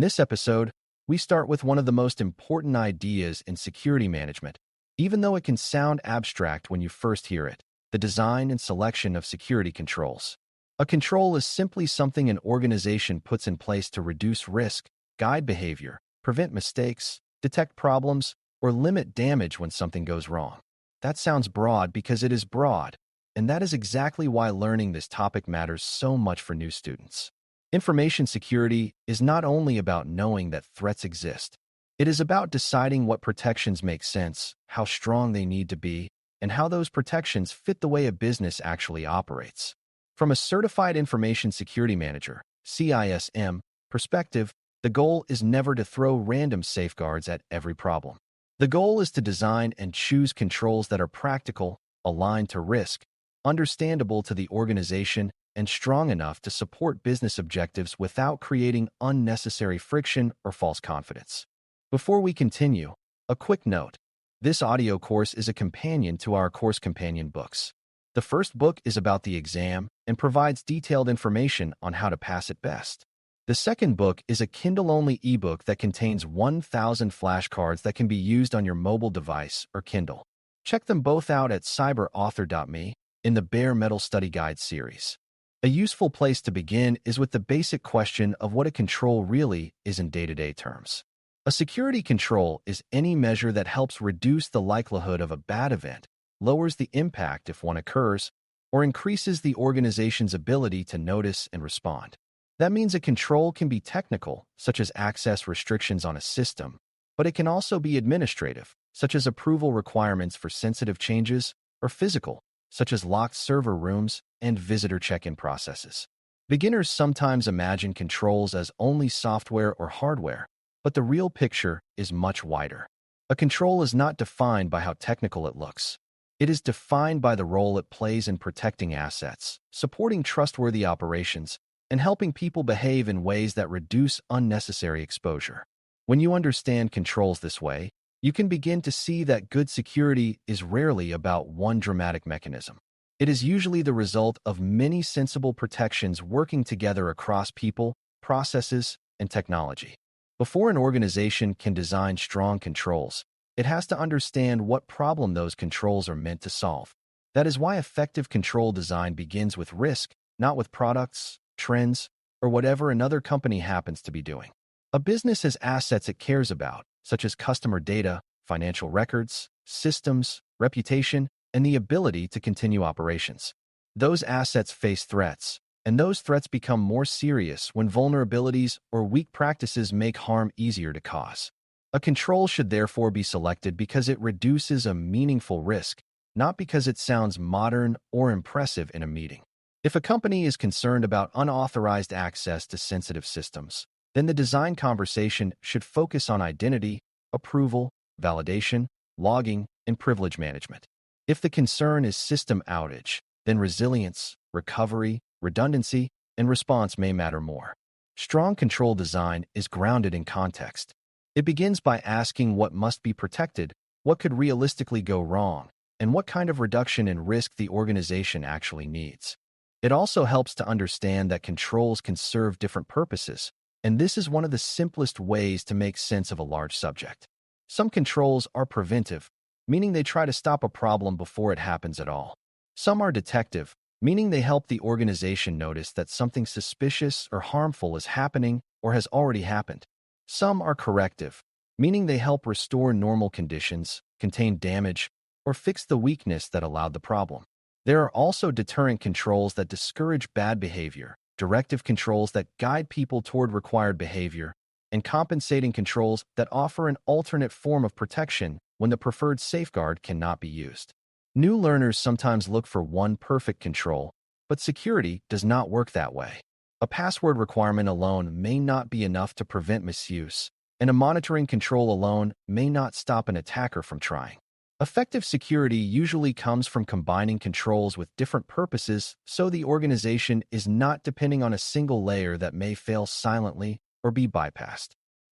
this episode, we start with one of the most important ideas in security management, even though it can sound abstract when you first hear it: the design and selection of security controls. A control is simply something an organization puts in place to reduce risk, guide behavior, prevent mistakes, detect problems, or limit damage when something goes wrong. That sounds broad because it is broad, and that is exactly why learning this topic matters so much for new students. Information security is not only about knowing that threats exist. It is about deciding what protections make sense, how strong they need to be, and how those protections fit the way a business actually operates. From a certified information security manager (CISM) perspective, the goal is never to throw random safeguards at every problem. The goal is to design and choose controls that are practical, aligned to risk, understandable to the organization, and strong enough to support business objectives without creating unnecessary friction or false confidence. Before we continue, a quick note. This audio course is a companion to our course companion books. The first book is about the exam and provides detailed information on how to pass it best. The second book is a Kindle-only ebook that contains 1,000 flashcards that can be used on your mobile device or Kindle. Check them both out at cyberauthor.me in the Bare Metal Study Guide series. A useful place to begin is with the basic question of what a control really is in day-to-day terms. A security control is any measure that helps reduce the likelihood of a bad event, lowers the impact if one occurs, or increases the organization's ability to notice and respond. That means a control can be technical, such as access restrictions on a system, but it can also be administrative, such as approval requirements for sensitive changes, or physical, such as locked server rooms and visitor check-in processes. Beginners sometimes imagine controls as only software or hardware, but the real picture is much wider. A control is not defined by how technical it looks. It is defined by the role it plays in protecting assets, supporting trustworthy operations, and helping people behave in ways that reduce unnecessary exposure. When you understand controls this way, you can begin to see that good security is rarely about one dramatic mechanism. It is usually the result of many sensible protections working together across people, processes, and technology. Before an organization can design strong controls, it has to understand what problem those controls are meant to solve. That is why effective control design begins with risk, not with products, trends, or whatever another company happens to be doing. A business has assets it cares about, such as customer data, financial records, systems, reputation, and the ability to continue operations. Those assets face threats, and those threats become more serious when vulnerabilities or weak practices make harm easier to cause. A control should therefore be selected because it reduces a meaningful risk, not because it sounds modern or impressive in a meeting. If a company is concerned about unauthorized access to sensitive systems, then the design conversation should focus on identity, approval, validation, logging, and privilege management. If the concern is system outage, then resilience, recovery, redundancy, and response may matter more. Strong control design is grounded in context. It begins by asking what must be protected, what could realistically go wrong, and what kind of reduction in risk the organization actually needs. It also helps to understand that controls can serve different purposes, and this is one of the simplest ways to make sense of a large subject. Some controls are preventive, meaning they try to stop a problem before it happens at all. Some are detective, meaning they help the organization notice that something suspicious or harmful is happening or has already happened. Some are corrective, meaning they help restore normal conditions, contain damage, or fix the weakness that allowed the problem. There are also deterrent controls that discourage bad behavior, directive controls that guide people toward required behavior, and compensating controls that offer an alternate form of protection when the preferred safeguard cannot be used. New learners sometimes look for one perfect control, but security does not work that way. A password requirement alone may not be enough to prevent misuse, and a monitoring control alone may not stop an attacker from trying. Effective security usually comes from combining controls with different purposes so the organization is not depending on a single layer that may fail silently or be bypassed.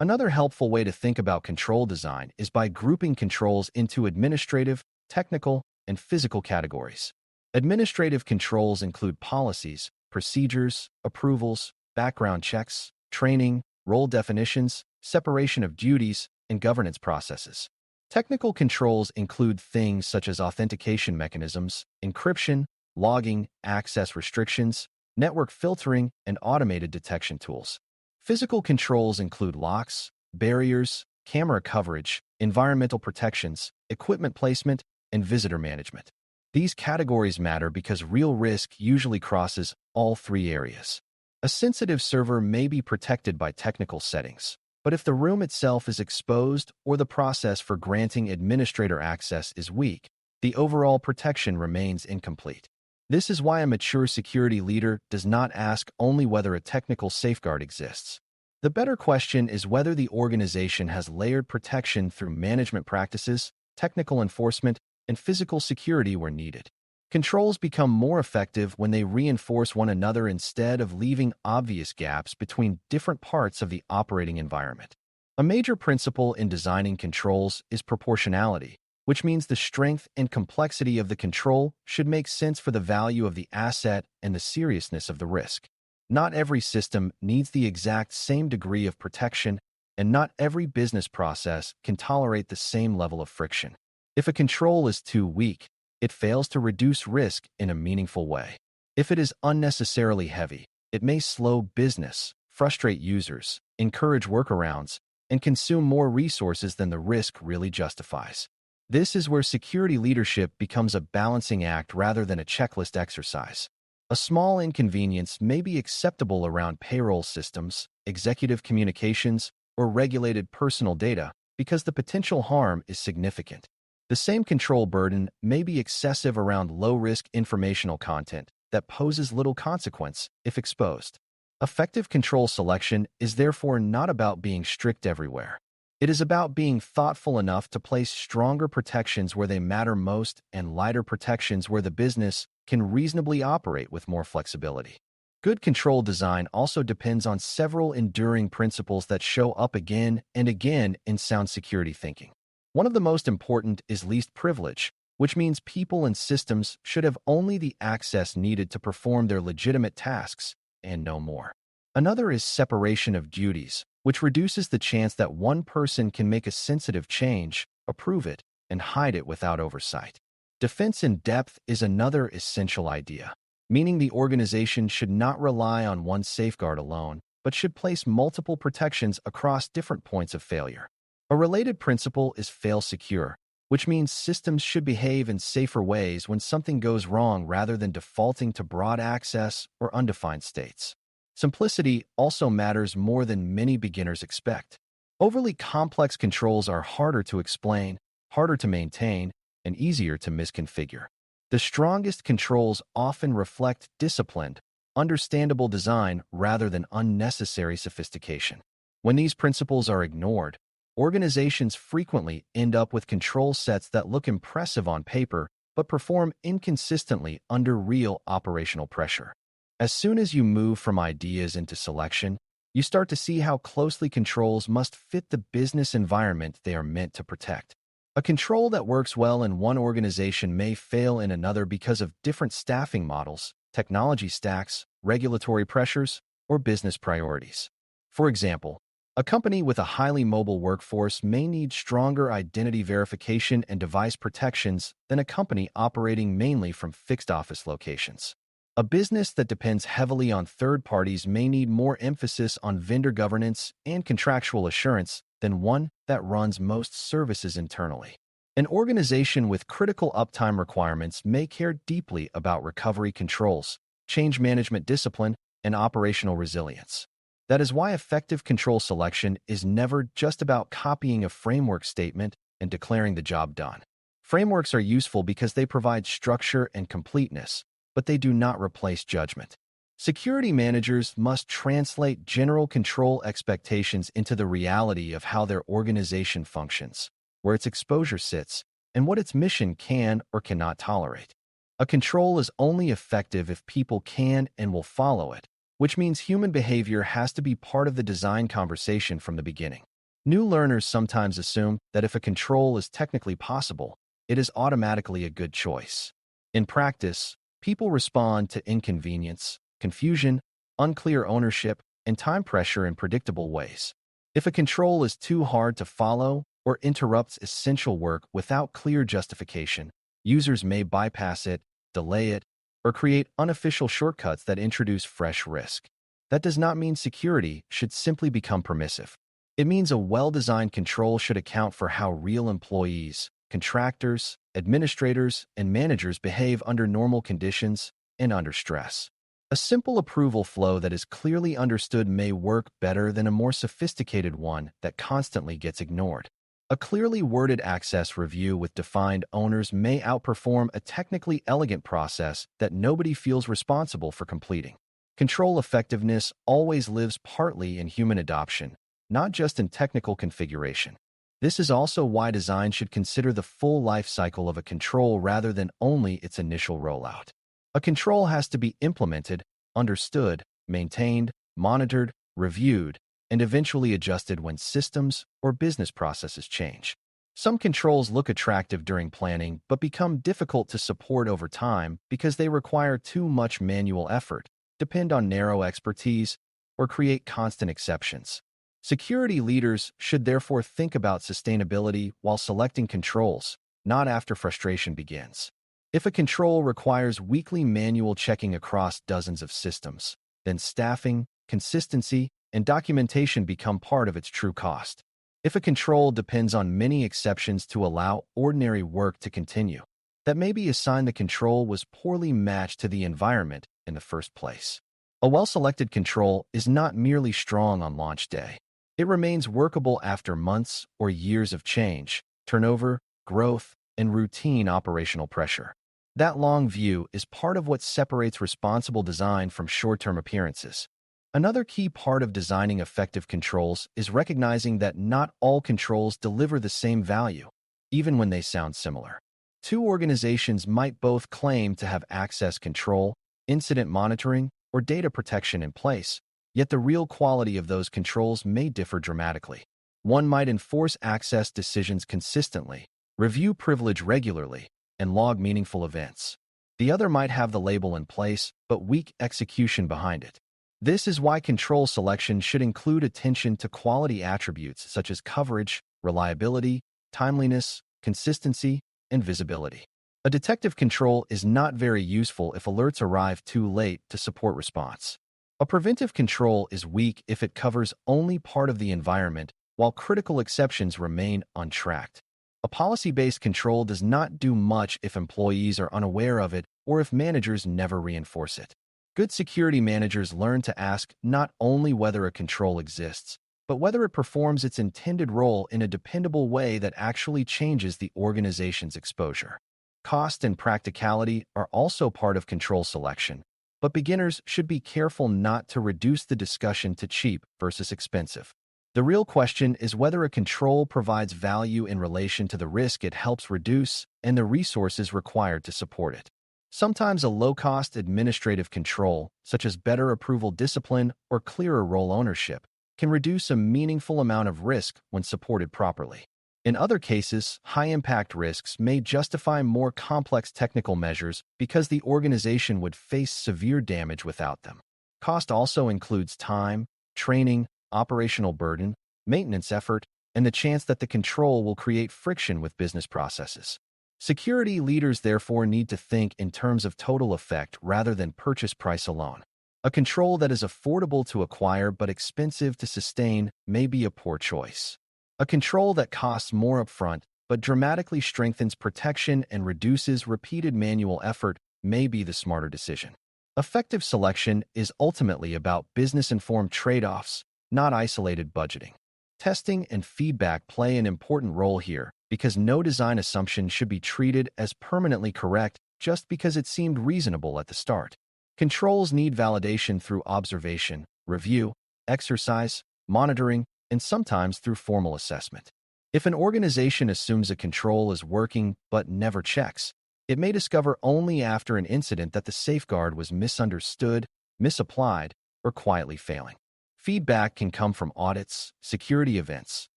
Another helpful way to think about control design is by grouping controls into administrative, technical, and physical categories. Administrative controls include policies, procedures, approvals, background checks, training, role definitions, separation of duties, and governance processes. Technical controls include things such as authentication mechanisms, encryption, logging, access restrictions, network filtering, and automated detection tools. Physical controls include locks, barriers, camera coverage, environmental protections, equipment placement, and visitor management. These categories matter because real risk usually crosses all three areas. A sensitive server may be protected by technical settings, but if the room itself is exposed or the process for granting administrator access is weak, the overall protection remains incomplete. This is why a mature security leader does not ask only whether a technical safeguard exists. The better question is whether the organization has layered protection through management practices, technical enforcement, and physical security where needed. Controls become more effective when they reinforce one another instead of leaving obvious gaps between different parts of the operating environment. A major principle in designing controls is proportionality, which means the strength and complexity of the control should make sense for the value of the asset and the seriousness of the risk. Not every system needs the exact same degree of protection, and not every business process can tolerate the same level of friction. If a control is too weak, it fails to reduce risk in a meaningful way. If it is unnecessarily heavy, it may slow business, frustrate users, encourage workarounds, and consume more resources than the risk really justifies. This is where security leadership becomes a balancing act rather than a checklist exercise. A small inconvenience may be acceptable around payroll systems, executive communications, or regulated personal data because the potential harm is significant. The same control burden may be excessive around low-risk informational content that poses little consequence if exposed. Effective control selection is therefore not about being strict everywhere. It is about being thoughtful enough to place stronger protections where they matter most and lighter protections where the business can reasonably operate with more flexibility. Good control design also depends on several enduring principles that show up again and again in sound security thinking. One of the most important is least privilege, which means people and systems should have only the access needed to perform their legitimate tasks and no more. Another is separation of duties, which reduces the chance that one person can make a sensitive change, approve it, and hide it without oversight. Defense in depth is another essential idea, meaning the organization should not rely on one safeguard alone, but should place multiple protections across different points of failure. A related principle is fail secure, which means systems should behave in safer ways when something goes wrong rather than defaulting to broad access or undefined states. Simplicity also matters more than many beginners expect. Overly complex controls are harder to explain, harder to maintain, and easier to misconfigure. The strongest controls often reflect disciplined, understandable design rather than unnecessary sophistication. When these principles are ignored, organizations frequently end up with control sets that look impressive on paper but perform inconsistently under real operational pressure. As soon as you move from ideas into selection, you start to see how closely controls must fit the business environment they are meant to protect. A control that works well in one organization may fail in another because of different staffing models, technology stacks, regulatory pressures, or business priorities. For example, a company with a highly mobile workforce may need stronger identity verification and device protections than a company operating mainly from fixed office locations. A business that depends heavily on third parties may need more emphasis on vendor governance and contractual assurance than one that runs most services internally. An organization with critical uptime requirements may care deeply about recovery controls, change management discipline, and operational resilience. That is why effective control selection is never just about copying a framework statement and declaring the job done. Frameworks are useful because they provide structure and completeness, but they do not replace judgment. Security managers must translate general control expectations into the reality of how their organization functions, where its exposure sits, and what its mission can or cannot tolerate. A control is only effective if people can and will follow it, which means human behavior has to be part of the design conversation from the beginning. New learners sometimes assume that if a control is technically possible, it is automatically a good choice. In practice, people respond to inconvenience, confusion, unclear ownership, and time pressure in predictable ways. If a control is too hard to follow or interrupts essential work without clear justification, users may bypass it, delay it, or create unofficial shortcuts that introduce fresh risk. That does not mean security should simply become permissive. It means a well-designed control should account for how real employees, contractors, administrators, and managers behave under normal conditions and under stress. A simple approval flow that is clearly understood may work better than a more sophisticated one that constantly gets ignored. A clearly worded access review with defined owners may outperform a technically elegant process that nobody feels responsible for completing. Control effectiveness always lives partly in human adoption, not just in technical configuration. This is also why design should consider the full life cycle of a control rather than only its initial rollout. A control has to be implemented, understood, maintained, monitored, reviewed, and eventually adjusted when systems or business processes change. Some controls look attractive during planning but become difficult to support over time because they require too much manual effort, depend on narrow expertise, or create constant exceptions. Security leaders should therefore think about sustainability while selecting controls, not after frustration begins. If a control requires weekly manual checking across dozens of systems, then staffing, consistency, and documentation become part of its true cost. If a control depends on many exceptions to allow ordinary work to continue, that maybe a sign the control was poorly matched to the environment in the first place. A well-selected control is not merely strong on launch day. It remains workable after months or years of change, turnover, growth, and routine operational pressure. That long view is part of what separates responsible design from short-term appearances. Another key part of designing effective controls is recognizing that not all controls deliver the same value, even when they sound similar. Two organizations might both claim to have access control, incident monitoring, or data protection in place, yet the real quality of those controls may differ dramatically. One might enforce access decisions consistently, review privilege regularly, and log meaningful events. The other might have the label in place, but weak execution behind it. This is why control selection should include attention to quality attributes such as coverage, reliability, timeliness, consistency, and visibility. A detective control is not very useful if alerts arrive too late to support response. A preventive control is weak if it covers only part of the environment while critical exceptions remain untracked. A policy-based control does not do much if employees are unaware of it or if managers never reinforce it. Good security managers learn to ask not only whether a control exists, but whether it performs its intended role in a dependable way that actually changes the organization's exposure. Cost and practicality are also part of control selection, but beginners should be careful not to reduce the discussion to cheap versus expensive. The real question is whether a control provides value in relation to the risk it helps reduce and the resources required to support it. Sometimes a low-cost administrative control, such as better approval discipline or clearer role ownership, can reduce a meaningful amount of risk when supported properly. In other cases, high-impact risks may justify more complex technical measures because the organization would face severe damage without them. Cost also includes time, training, operational burden, maintenance effort, and the chance that the control will create friction with business processes. Security leaders therefore need to think in terms of total effect rather than purchase price alone. A control that is affordable to acquire but expensive to sustain may be a poor choice. A control that costs more upfront but dramatically strengthens protection and reduces repeated manual effort may be the smarter decision. Effective selection is ultimately about business-informed trade-offs, not isolated budgeting. Testing and feedback play an important role here because no design assumption should be treated as permanently correct just because it seemed reasonable at the start. Controls need validation through observation, review, exercise, monitoring, and sometimes through formal assessment. If an organization assumes a control is working but never checks, it may discover only after an incident that the safeguard was misunderstood, misapplied, or quietly failing. Feedback can come from audits, security events,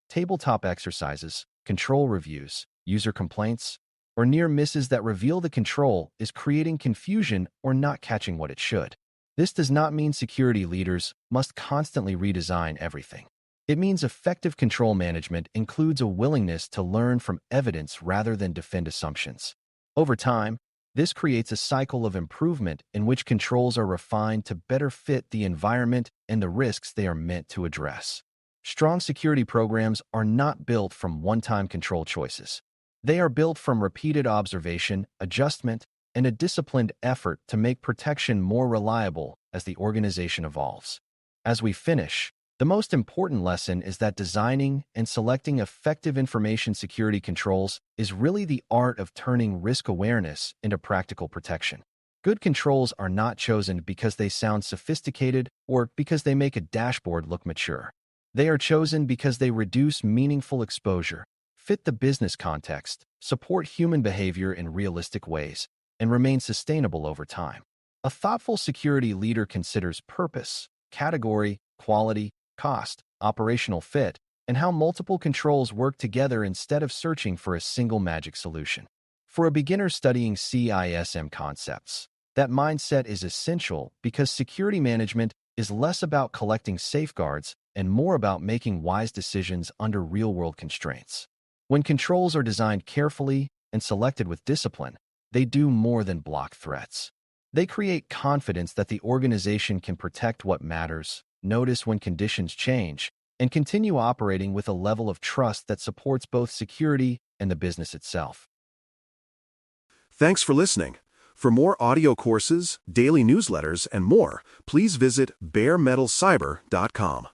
tabletop exercises, control reviews, user complaints, or near misses that reveal the control is creating confusion or not catching what it should. This does not mean security leaders must constantly redesign everything. It means effective control management includes a willingness to learn from evidence rather than defend assumptions. Over time, this creates a cycle of improvement in which controls are refined to better fit the environment and the risks they are meant to address. Strong security programs are not built from one-time control choices. They are built from repeated observation, adjustment, and a disciplined effort to make protection more reliable as the organization evolves. As we finish, the most important lesson is that designing and selecting effective information security controls is really the art of turning risk awareness into practical protection. Good controls are not chosen because they sound sophisticated or because they make a dashboard look mature. They are chosen because they reduce meaningful exposure, fit the business context, support human behavior in realistic ways, and remain sustainable over time. A thoughtful security leader considers purpose, category, quality, cost, operational fit, and how multiple controls work together instead of searching for a single magic solution. For a beginner studying CISM concepts, that mindset is essential because security management is less about collecting safeguards and more about making wise decisions under real-world constraints. When controls are designed carefully and selected with discipline, they do more than block threats. They create confidence that the organization can protect what matters, notice when conditions change, and continue operating with a level of trust that supports both security and the business itself. Thanks for listening. For more audio courses, daily newsletters, and more, please visit baremetalcyber.com.